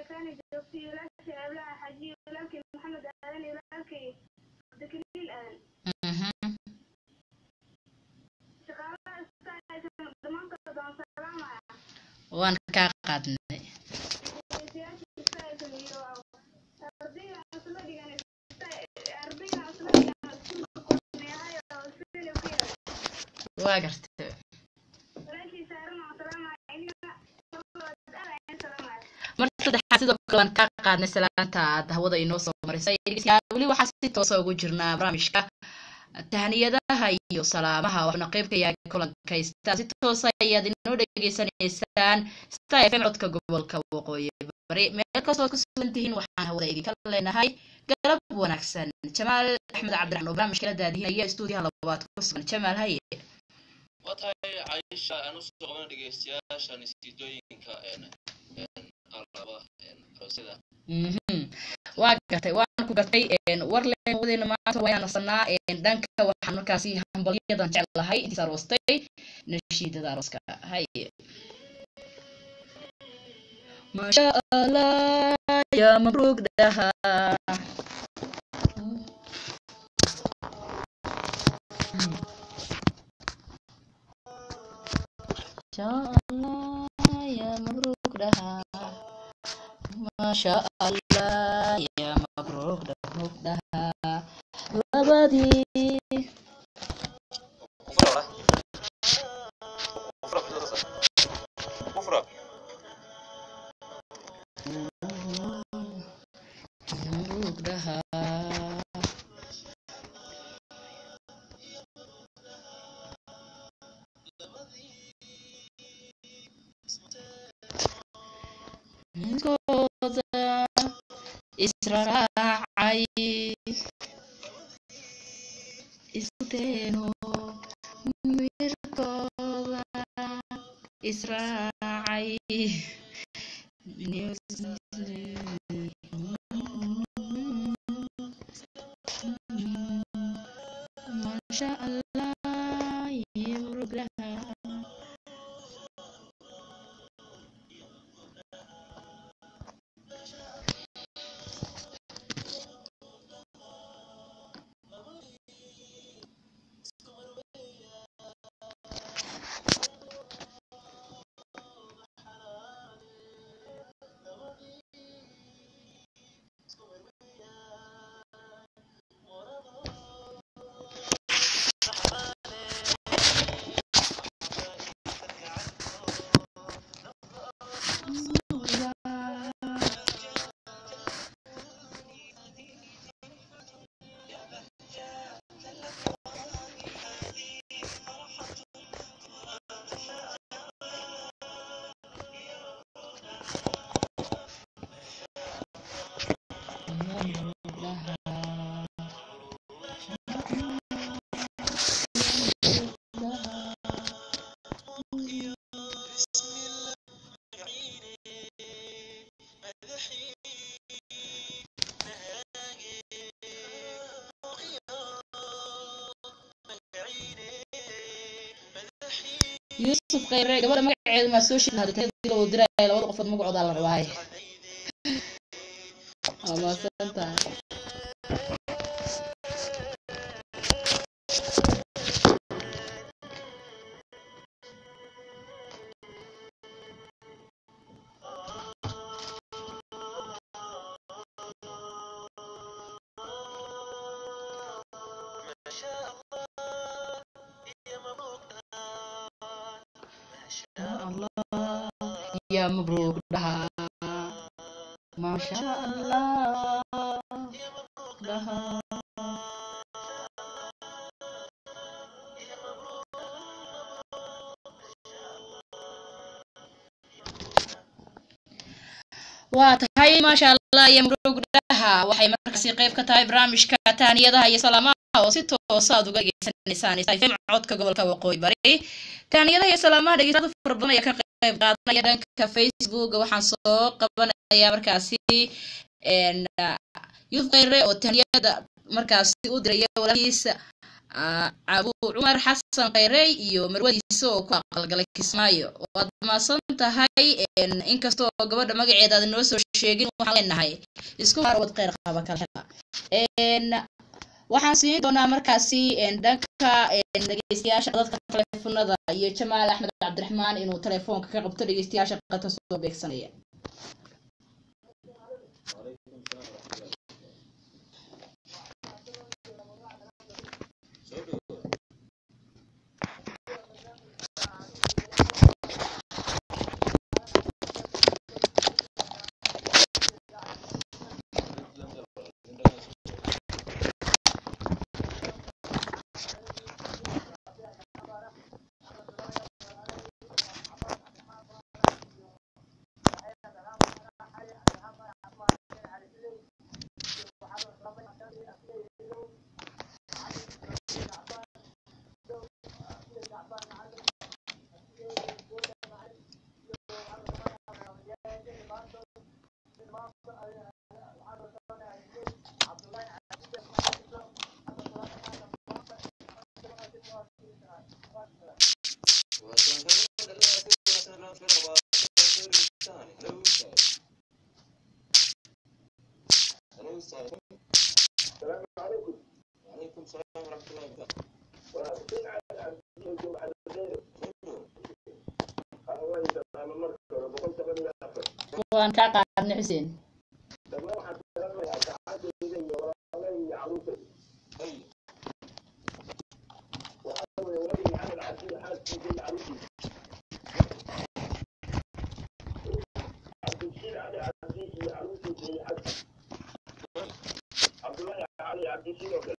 كان جوتي ولا شيء ولا حاجي ولكن محمد أهلي ولكن ذكرني الآن شغالة استعجل ضمان قدام سلامة وان كا قادني سياسي استعجل يو أرضية أصلا دي يعني أرضية أصلا دي نهاية وسيلة وكذا واقرت ولكن سعرنا سلامة يعني marka saddexaad sidoo kale waan ka qaadnay salaanta hawada inoo soo marisay weli waxaa si toos ah ugu jirnaa barnaamijka tahniyadaha iyo salaamaha waxaana qayb ka yahay kulankaysta si toos ah ayaad inoo dhageysanaysaan Star FM codka gobolka waqooyi bari meel kastoo ku sugan tihiin waxaan hawada idinka leenahay galab wanaagsan Jamaal Axmed Cabdiraxmaan oo barnaamijka la daadihinaya stuudiyaha labaad ku sugan Jamaal haye watahay Aisha anu soo qaban dhageystayaasha nisiidooyinka waa gartay waan ku gartay war leen wadayna maanta waan nasanaa dhanka waxaan markaasi hambalyadan jeclahay intii saroostay nashiidada arooska haye ma sha Allah ya mabruuk daha sha Allah ya mabruuk daha ما شاء الله يا مبروك ده لبدي مبروك ده إسرائي إستينو ميركولا إسرائي ما شاء الله يبرك لها يوسف خيري قبل ما قاعد ما سوشيال هذا تهدي لو دراي لو قفت مقعد على الرواي ما سنت الله يا مبروك لها ما شاء الله لها واتهاي ما شاء الله يا مبروك لها waxay markaasi qayb ka tahay barnaamijka taaniyadaha iyo salaamaha oo si toos ah uga geysanaysaan FM codka gobolka waqooyi bari taaniyadaha iyo salaamaha dhageystayaal fara badan ayaa ka qayb qaadanaya dhanka Facebook waxaan soo qabanayaa markaasi Yusuf Khayre oo taaniyada markaasi u diray walaalkiisa abu cumar xasan khayrey iyo marwadiisa oo ku aqalgalay Kismaayo waad maasan tahay inkastoo gabadha magaceeda aad noo soo sheegin waxaan leenahay isku harwad khayr qaba kala waxaan siin doonaa markaasi dhanka dhageystayaasha dadka telefoonada iyo Jamaal Axmed Cabdiraxmaan inuu telefoonka ka qabto dhageystayaasha qadka soo beegsanaya السلام عليكم. وعليكم السلام ورحمة الله وبركاته. وأحسن على عبدكم على الخير. الله يسلم المركز وقلت من الآخر. وأنا كاقعد حسين. تمام حتى لما يتعاد إلي ولا يعرفني. أي. وأنا ولي على العبد حاسس بالعروسي. عبد الشيء على عبدي عروسي في حد. عبد الله علي عبد الشيء وكذا.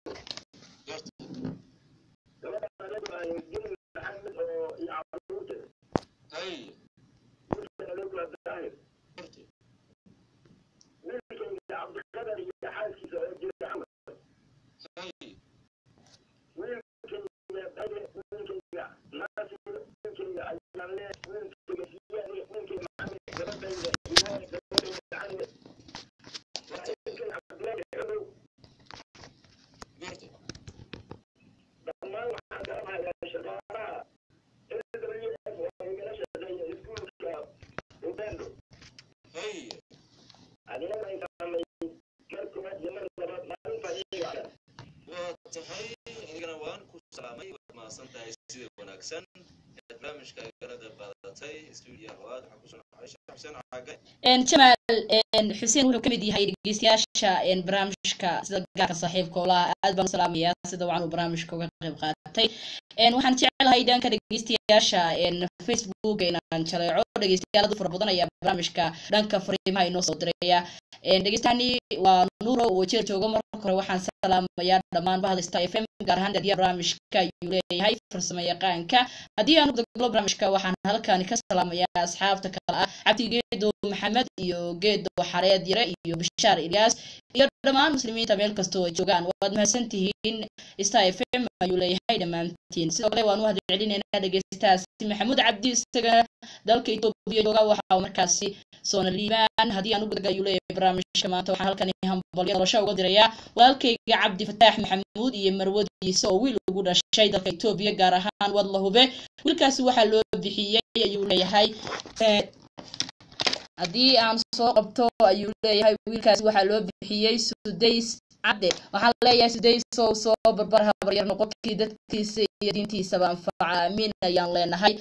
جمال حسين wuxuu kamid yahay dhageystayaasha barnaamijka sida gaarka saaxiibka oo la aad baan salaamaya sida waanu barnaamijka uga qayb qaatay waxaan jecelahay dhanka dhageystayaasha Facebook inaan jaleeco dhageystayaal fara badan ayaa barnaamijka dhanka fariimaha inoo soo diraya dhageystani waa Nuuro oo jeer jooga marka hore waxaan salaamayaa dhammaan bahda FM gaar ahaan dadka barnaamijka ayuu leeyahay farsamo yaqaanka haddii aan gobol barnaamijka waxaan halkaan ka salaamayaa asxaabta kale ah Cabdi Geedo Maxamed iyo Geedo Xareed Yare iyo Bishaar Ilyas iyo dhammaan muslimiinta meel kasta oo joogaan waad mahadsantihiin FM ayuu leeyahay dhamaantiin sidoo kale waan u hadcelinaynaa dhageystayaasha Maxamuud Cabdi isaga dalka Itoobiya jooga waxa markaasi Soonaliibaan haddii aan u gudagayo leeyahay barnaamijka maanta waxaan halkaan hambalyo nolosha uga dirayaa walaalkayga Cabdi Fataax Maxamuud iyo marwadiisa oo wiil ugu dhashay dalka Itoobiya gaar ahaan Wadlahube wiilkaasi waxa loo bixiyay ayuu leeyahay haddii aan soo qabto ayuu leeyahay wiilkaasi waxa loo bixiyay Sudays Cabde waxaan leeyahay Sudays soo barbar habar yar noqonkii dadkiisa iyo diintiisa baan aamin ayaan leenahay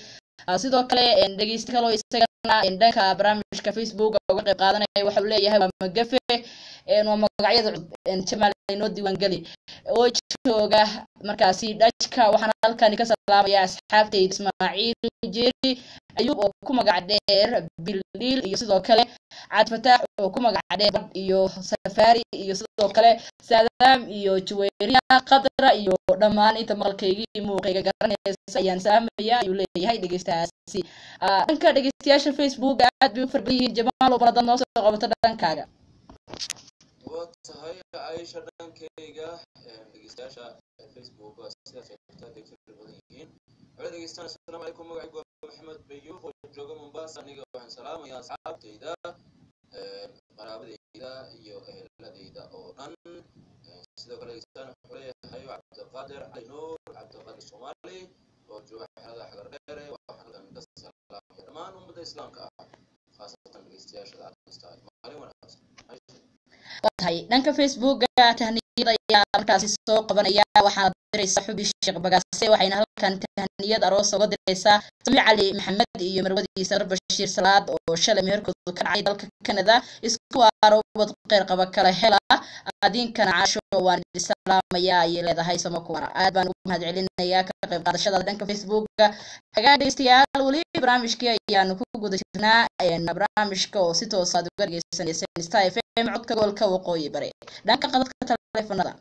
sidoo kale dhageysta kale oo isagana dhanka barnaamijka Facebook uga qayb qaadanaya waxa uu leeyahay waa magafe waa magacyada Jamaal inoo diiwaan gali oo jooga markaasi dhajka waxaan halkaan ka salaamayaa asxaabtayda Ismaaciil Jeeri ayub oo ku magac dheer Bilil iyo sidoo kale Cabdi Fataax oo ku magac dheer iyo Safari iyo sidoo kale Saadam iyo Juwayriya Qadra iyo dhammaan inta maqalkaygii muuqayga garanaysa ayaan salaamayaa ayuu leeyahay dhageystayaasha dhanka dhageystayaasha Facebook aad bay u farbayihiin Jamaal oo badan noo soo qabata dhankaaga وتهي عايشة دانكيغا دغيستاشا فيسبوك سيدا شيكتا كيفربدين على دغيستان السلام عليكم مغعيكم محمد بيوف وجوغا مومباسا نيغا وحن سلام يا اصحابتيدا قرابديدا iyo eheladeyda oo dhan sidoo kale dageystaana xulay hayo Cabdi Abdulqaadir Cali Nuur Cabdiqaadir Soomaali oo jooga xerada xagar dheere waxaan halkan ka salaamay dhammaan ummadda islaamka ah khaasatan dhegeystayaasha daacadista maalin wanaagsan tahay dhanka Facebook tahniyada ayaa markaasi soo qabanaya waxaana diraysa xubi sheekh bagaase waxayna halkan tahniyad aroos uga diraysaa Sami Cali Maxamed iyo marwadiisa Bashiir Salaad oo shalay meherkooda ka dhacay dalka Canada isku waaro wad qeyr qaba kala hela adinkana caasho waan salaamaya ay leedahay sama kuwara aad baan ugu mahadcelinayaa ka qayb qaadashada dhanka Facebook hagaagaystayaal wali barnaamijkii ayaan ku guda jirnaa barnaamijka oo si toos ah uga dhageysanaysan Star FM codka gobolka waqooyi bari dhanka qadadka taleefanada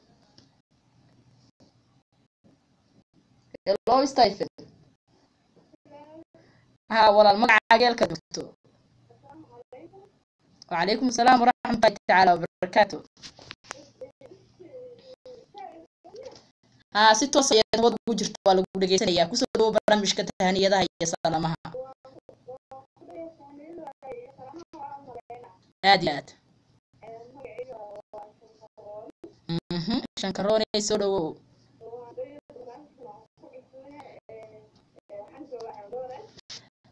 hello Star FM walaal magacaaga geelka dugto وعليكم السلام ورحمة الله تعالى وبركاته si toos ah ayaad wada ugu jirto waa lagu dhageysanayaa kusoo dhawo barnaamijka tahaniyadaha iyo salaamaha aad iyo aad shankaroone soo dhawow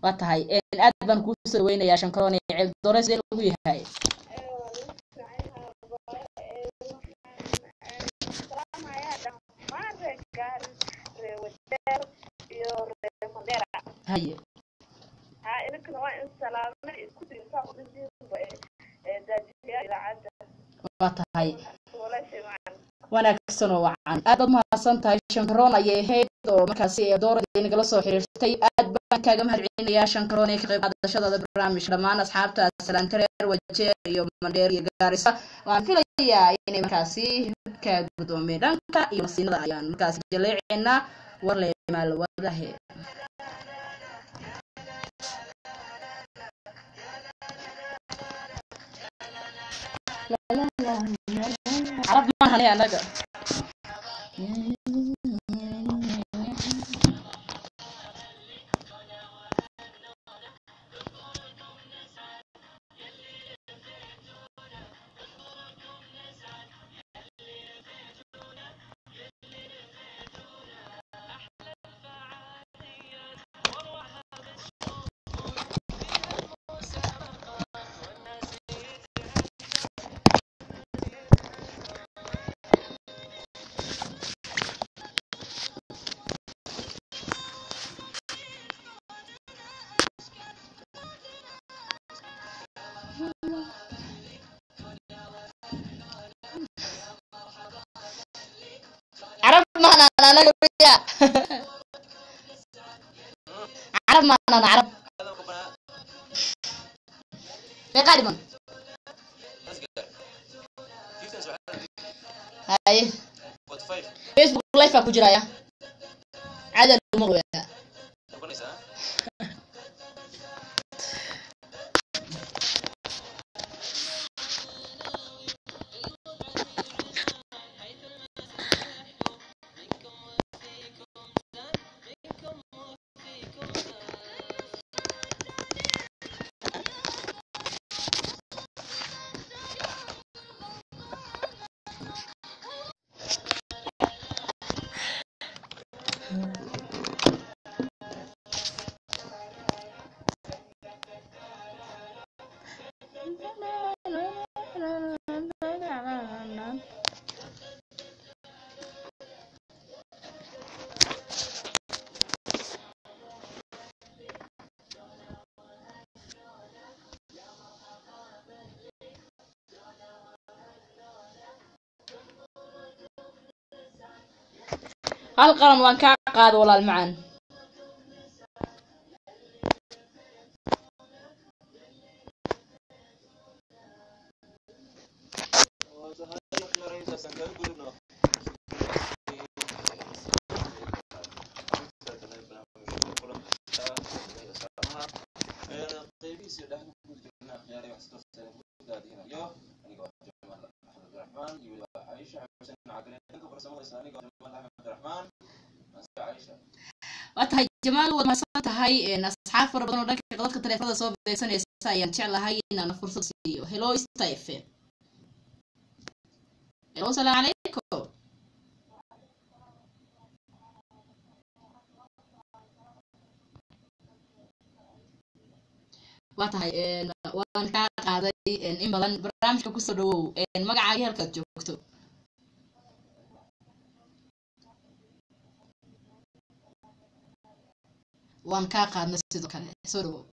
waa tahay aad baan kuu soo dhaweynayaa shankaroone ceel doore sidee lagu yahay haye إنكنا وين سلامنا كنت نسافر نجيب دجاجة إلى عدة waa tahay ولا شيء معنا wanaagsan oo wacan aad baad mahadsan tahay shankaroon ayay ahayd oo markaasi dooradii nagala soo xiriirtay aad baan kaaga mahadcelinayaa shankaroon ee ka qayb qaadashada barnaamijka dhammaan asxaabta salaantareer wajeer iyo mandheer iyo gaarisa waan filayaa inay markaasi ka guddoomeen dhanka iyo masiinada ayaan markaasi jaleeceynaa war leemaal wadahe عرب ما هني أنا عرب ما أنا قوية عرب ما أنا عرب يا قادما هاي فيسبوك لايف أكو جرايا عدد المغوية هل قرن وان كقاد ولا المعن واتهاي جمال وما صوتهاي ان اصحاب فربنا دنك قدadka taleefada soo beegsanaysa ayaan jeclahay inaan fursad siiyo hello Steve hello salaam alaykum واتهاي وان كا قاداي in badan barnaamijka ku soo dhawow magacaaga halkaad joogto waan ka qaadnay sidoo kale soo dhawow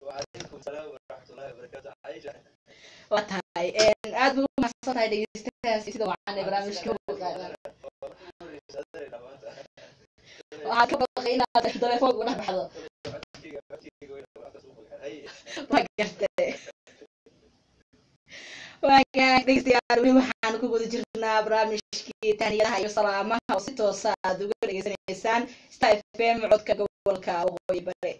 وعليكم السلام ورحمة الله وبركاته عايشة واتهاي aad buu u mahadsantahay dhegeystayaasha sida waxaan barnaamijka u qaadan waxaad ka baqay inaad telefoonka dhex baxdo ma gartay waagaan dhegeystayaal weli waxaan ku guda jirnaa barnaamijkii tahniyadaha iyo salaamaha oo si toos ah aad uga dhegeysanaysaan Star FM codka gobolka Waqooyi Bari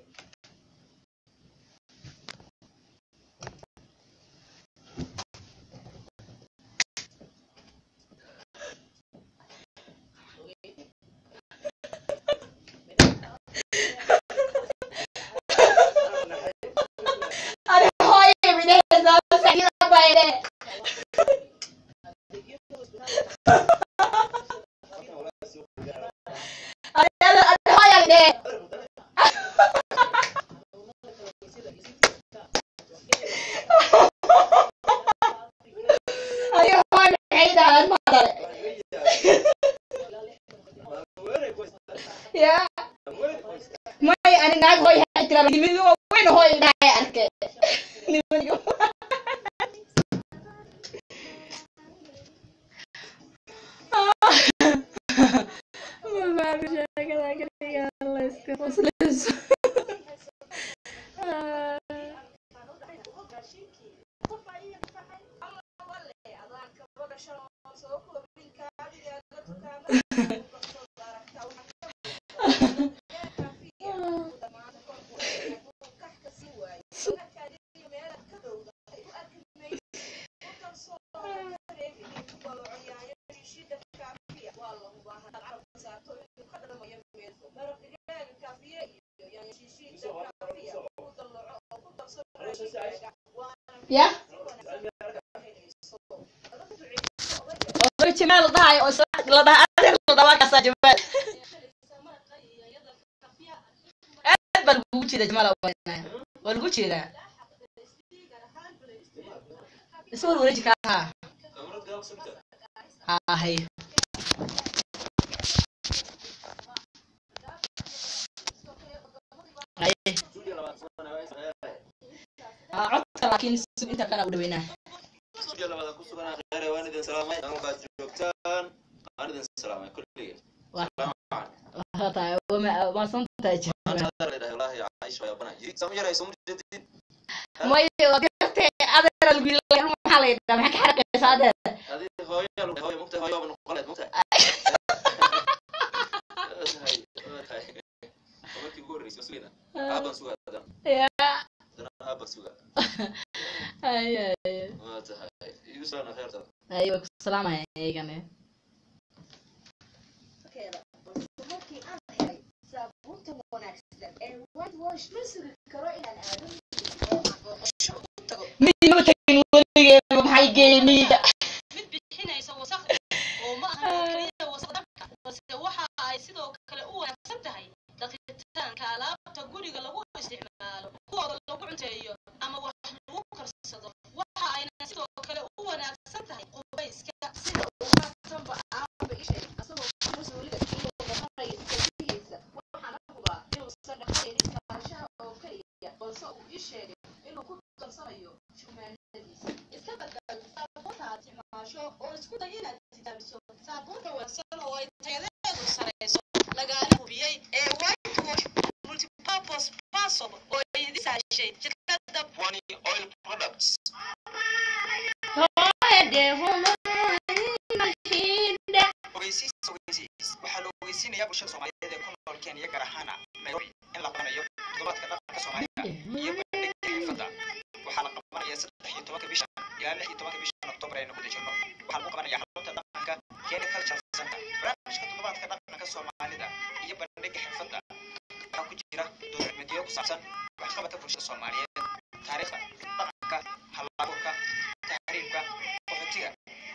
يا جمال ضايع لا ضايع لا ضايع جمال بل بوجي جمال وين بوجي ذا صور ورجك ها هي عدت لكن انت كان ودويناه سجل لما كنت انا خير وانا سلامي انا بعد جوجتان انا سلامي كليه طيب وما صنت جمال انا هذا والله يا عايش يا بنا جيت سمي جرى يسمى جديد ما يوقفت هذا القول لك ما حليت ما حركه هذا هذه هويه مقطع هويه من قلت مقطع هاي قلت يقول رئيس مسؤولنا ابا سوى هذا يا ابا سوى اي ما تهاي يوسف خير ترى ايوه السلام عليكم saabuunta wanaagsan ee white wash ma sugi karo inaan aado booqasho ugu tago midnaba tagin weligeeda maxay geeniida mid bixinaysa wasaqda oo ma aha kaliya wasaqda balse waxa ay sidoo kale u wanaagsan tahay dhaqitaanka alaabta guriga lagu isticmaalo kuwooda lagu cunteeyo ama wax lagu karsado waxa ayna sidoo kale u wanaagsan tahay qubayska sida uu maasanba aaba ishay asagoo mas-uulida iyo noqonaya iskajigiisa waxaana hubaa inuusan dhaqayn iskaashaha oo keliya balse uu ii sheegay inuu ku darsanayo shumaanadiisa iska badal saabuunta aad isticmaasho oo isku day inaad tijaabiso saabuunta wanaagsan oo ay tayadeedu sareyso lagaana hubiyey ee white wash multipurpose pasob oo ay disaashay shirkadda One oil products. Ogeysiis waxaa la ogeysiinayaa bulshada Soomaaliyeed ee ku nool Kenya gaar ahaan Nairobi in la qabanayo toddobaadka dhaqanka Soomaalida iyo bandhigga xirfadda. Waxaa la qabanayaa 13 bisha ilaa 16 bisha Oktoobar aynu ku jirno. Waxaa lagu qabanayaa xarunta dhaqanka Kenya Cultural Center. Barnaamijka toddobaadka dhaqanka Soomaalida iyo bandhigga xirfadda waxaa ku jira doorasho ku saabsan waxqabadka bulshada Soomaaliyeed, taariikhda, dhaqanka, hal-abuurka, taariikhda, qaxootiga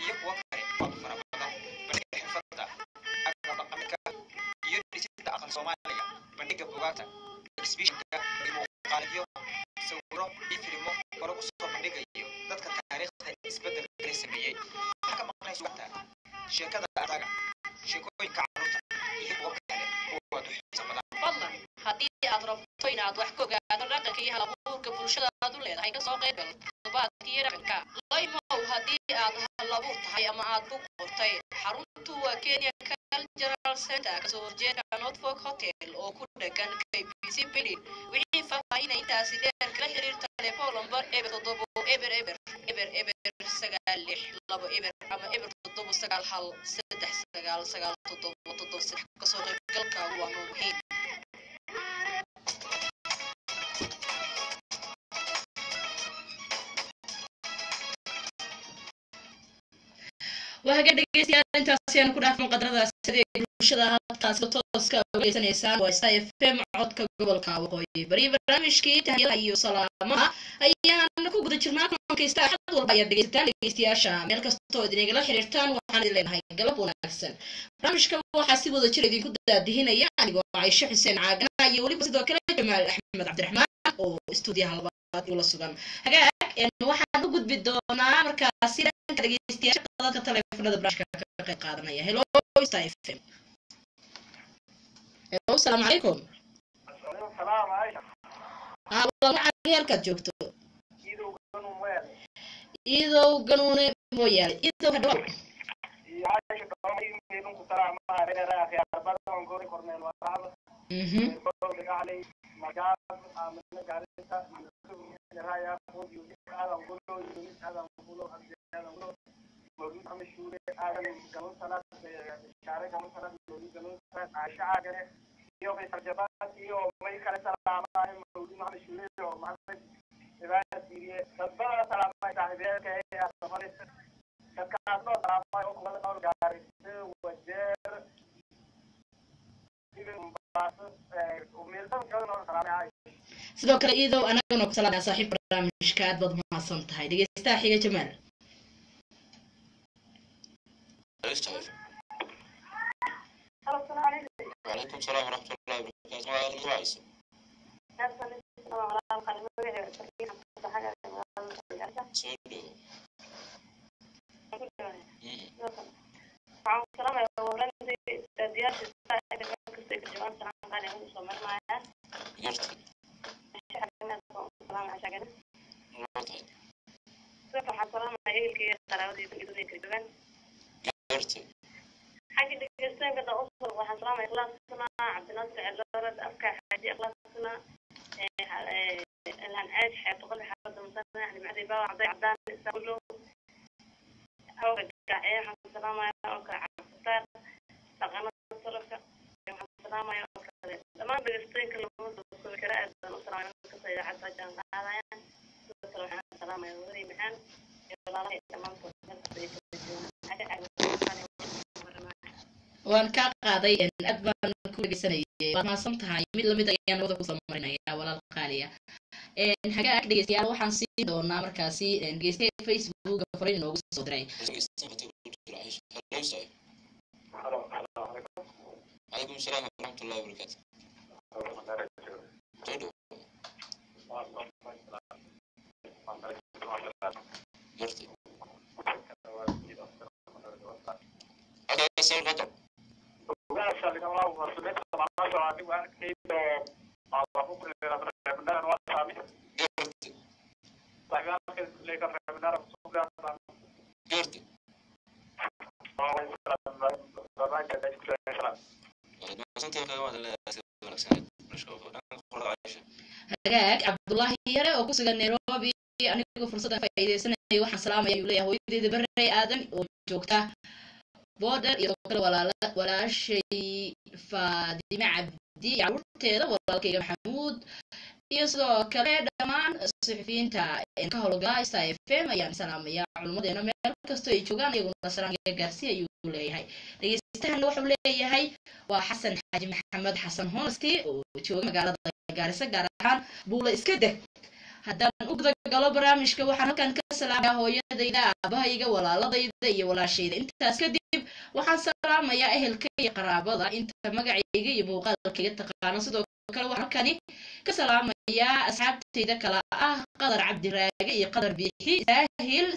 iyo kuwa kale oo fara badan. Bandhigga xirfadda, agabka dhaqanka iyo dhisidda aqal Soomaaliya, bandhigga buugaagta, exhibitionka iyo muuqaalyo, sawirro iyo filimo oo lagu soo bandhigayo dadka taariikhda isbeddelka la sameeyey. Waxaa ka maqnay suuganta, sheekada ardayga, sheekooyinka carruurta iyo kuwa kale oo aad u xiiso badan. fadlan haddii aad rabto inaad wax ka ogaato dhaqanka iyo hal-abuurka bulshada aad u leedahay kasoo qayb gal toddobaadkii dhaqanka laymow haddii aad hal-abuur tahay ama aad ku qortay xaruntu waa Kenya Cultural Center kasoo horjeeda Norfolk Hotel oo ku dhegan KBC Building wixii faahfaahinaya intaasi dheer kala xiriir telefoon lambar eber 7 eber eber eber eber 962 eber ama eber 7913997 kasoo qaybgalka waa muhiim. وهاجد دقيقتي أنت سيان كنا في مقدرة سدي bulshada halkaas tooska uga heysanaysaan waa Star FM codka gobolka Waqooyi Bari barnaamijkii tahniyada iyo salaamaha ayaan ku guda jirnaa kankaysta xad walba ay dhageystayaasha meel kasta oo idin igala xiriirtaan waxaan idin leenahay galab wanaagsan barnaamijka waxaa si wada jir idinku daadihinaya anigoo Aisha Xuseen Caagana iyo waliba sidoo kale Jamaal Axmed Cabdiraxmaan oo stuudiyaha labaad ula sugan hagaag waxaan u gudbi doonaa markaas dhageystayaasha dadka telefoonada barnaamijka ka qayb qaadanaya hello Star FM hello السلام عليكم السلام عليكم والله عيالك joogto إيدو قانون وين إيدو قانون مويال إيدو هدوء يعيش طعمي يدون كترى ما رأي رأي أربعة ونقول كورنيل وراء بقول علي مجال من جالسة من رأي أقول يوسف هذا نقوله يوسف هذا نقوله هذا نقوله موجود هم الشورى هذا قانون سنة شارع قانون سنة موجود قانون سنة عشاء عجلة يوم في ترجمات يوم ما يخلص سلام موجود هم الشورى يوم محمد إبراهيم سيري سبحان سلام صاحبي كه أسمعني كأنه سلام يوم كل نور جاري وجر إذن باس وميلتون كل نور سلام عايش sidoo kale iidow anagana ku salaamay saaxiib barnaamijka aad baad mahadsan tahay dhageystaha xiga Jamaal السلام عليكم وعليكم السلام ورحمة الله وبركاته. وعلى الرئيس. سودو. يرتي. يرتي. حاجة دقيقتين كده أصبر وحسرام إخلاصنا عبد الناصر عجارة أفكار حاجة إخلاصنا الآن عايش حياة كل حاجة مثلا يعني معدي بقى عبد عبدان يسوله أو كعيه حسرام أو كعبدان تغنى الصرف حسرام أو كذا لما دقيقتين كل مرة كل كراء مثلا كصير حتى جان هذا يعني صرف حسرام يوري محن يلا لا تمام waan ka qaaday aad baan ku dhegeysanayay waad mahadsan tahay mid lamid ayaan wada kusoo marinaya walaal qaaliya hagaag dhegeystayaal waxaan siin doonaa markaasi dhegeystayaal facebooka fariin inoogu soo diray عليكم السلام ورحمة الله وبركاته. مرتي. هذا السؤال خطأ. hagaag cabdullaahi yare oo ku sugan nairobi anigoo fursaddan faa'iideysanaya waxaan salaamaya ayuu leeyahay hooyadeeda barrey aadan oo joogta border iyo kale walaashay faadime cabdi iyo caruurteeda walaalkayga maxamuud iyo sidoo kale dhammaan suxufiyiinta ka howlgala star fm ayaan salaamaya culummadeena meel kastoo ay joogaan iyaguna salaamka gaarsi ayuu leeyahay dhegeystahan wuxuu leeyahay waa xasan xaaji maxamed xasan honesty oo jooga magaalada gaarisa gaar ahaan buula iska deg haddaan u guda galo barnaamijka waxaan halkan ka salaamayaa hooyadayda aabahayga walaaladayda iyo walaashayda intaas kadib waxaan salaamayaa ehelka iyo qaraabada inta magacayga iyo muuqaalkayga taqaano sidoo kale waxaan halkani ka salaamayaa asxaabtayda kala ah qadar cabdiraage iyo qadar biixi saahil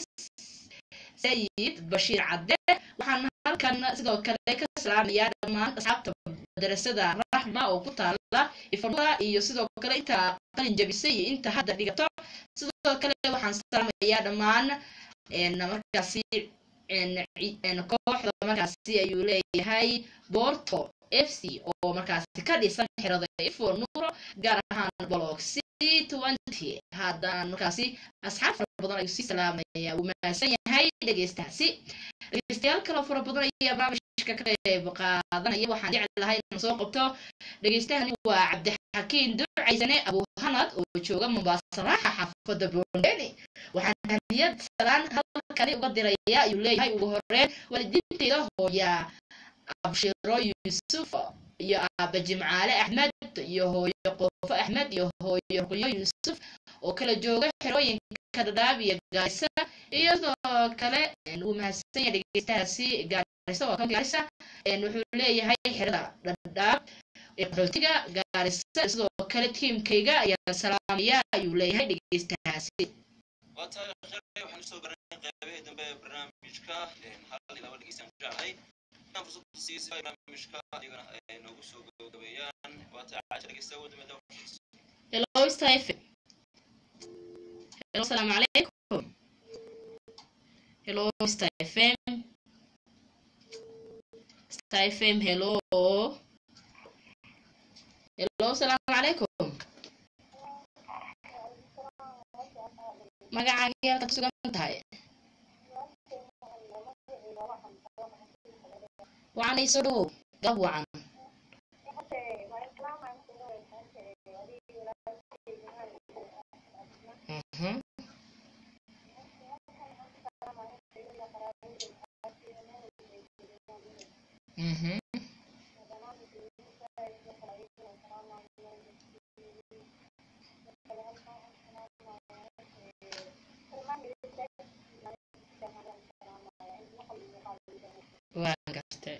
sayid bashiir cadde waxaan halkan sidoo kale ka salaamayaa dhammaan asxaabta madrasada raxma oo ku taala ifamada iyo sidoo kale inta qalin jabisay iyo inta hadda dhigato sidoo kale waxaan salaamayaa dhammaan markaasi kooxda markaasi ayuu leeyahay Porto FC oo markaasi ka dhisan xirada ifo nuuro gaar ahaan block C20 haddaan markaasi asxaab fara badan ayuu sii salaamaya uu mahadsan yahay dhegeystayaal kale fara badan ayaa barnaamijka ka qayb qaadanaya waxaan jeclahay inaan soo qabto dhegeystahani waa cabdixakiin ducaysane abuuhanad oo jooga Mombasa raaxa xaafada Bondeni waxaan hadiyad salaan halkani uga diraya ayuu leeyahay ugu horreyn waalidiintayda hooya abshiro yusuf iyo aaba jimcaale axmed iyo hooyo qoofo axmed iyo hooyo ruqyo yusuf oo kala jooga xerooyinka dhadhaab iyo gaarisa iyo sidoo kale uu mahadsan yahay dhegeystahaasi gaarisa waa kan gaarisa wuxuu leeyahay xerada dhadhaab qaxootiga gaarisa sidoo kale tiimkayga ayaa salaamaya ayuu leeyahay dhegeystahaasi واتاي خير waxaan soo garanay qaybaha dambe barnaamijka hal ila dhageysan jacay aan fursad siisay barnaamijka adigana ay noogu soo gabagabeyaan waata cajal dhageysta wadamada hello staife hello assalamu alaykum hello staife hello hello assalamu alaykum magacaaga halka sugan tahay waxaan ay soo dhawow gab wacan waan gartay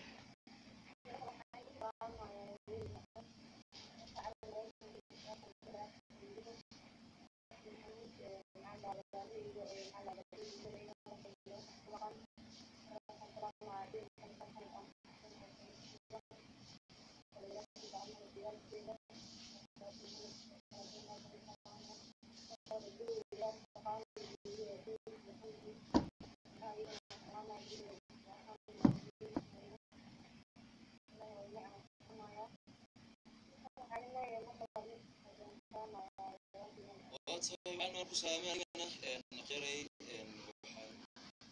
waxaan ku saamaynaa khayray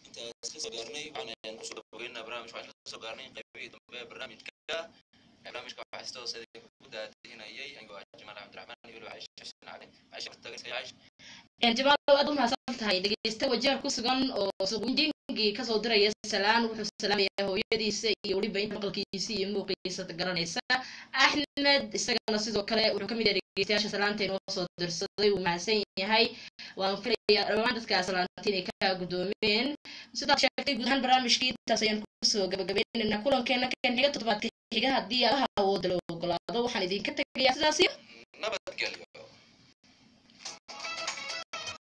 inta soo gaarnay waxaan ku soo dhaweynaa barnaamijka waxaan soo gaarnay qaybihii dambe barnaamijka waxaa soo saday ku daadinayay anigoo Jamaal Cabdiraxmaan iyo Aisha jamaal aad u mahadsan tahay dhegeysta wajeer ku sugan oo suuqinjin kiingi kasoo diraya salaan wuxuu salaamayaa hooyadiisa iyo weliba inta maqalkiisa iyo muuqiisa garanaysa axmed isagana sidoo kale wuxuu kamid yahay dhegeystayaasha salaanta inoo soo dirsaday uu mahadsan yahay waan filayaa dhammaan dadka salaanta inay ka gudoomeen sidaad sheegtay guud ahaan barnaamijkii intaas ayaan kusoo gabagabaynaynaa kulankeena kan xiga toddobaadka xiga haddii allaha awooda la ogolaado waxaan idinka tegayaa sidaas iyo nabadgelyo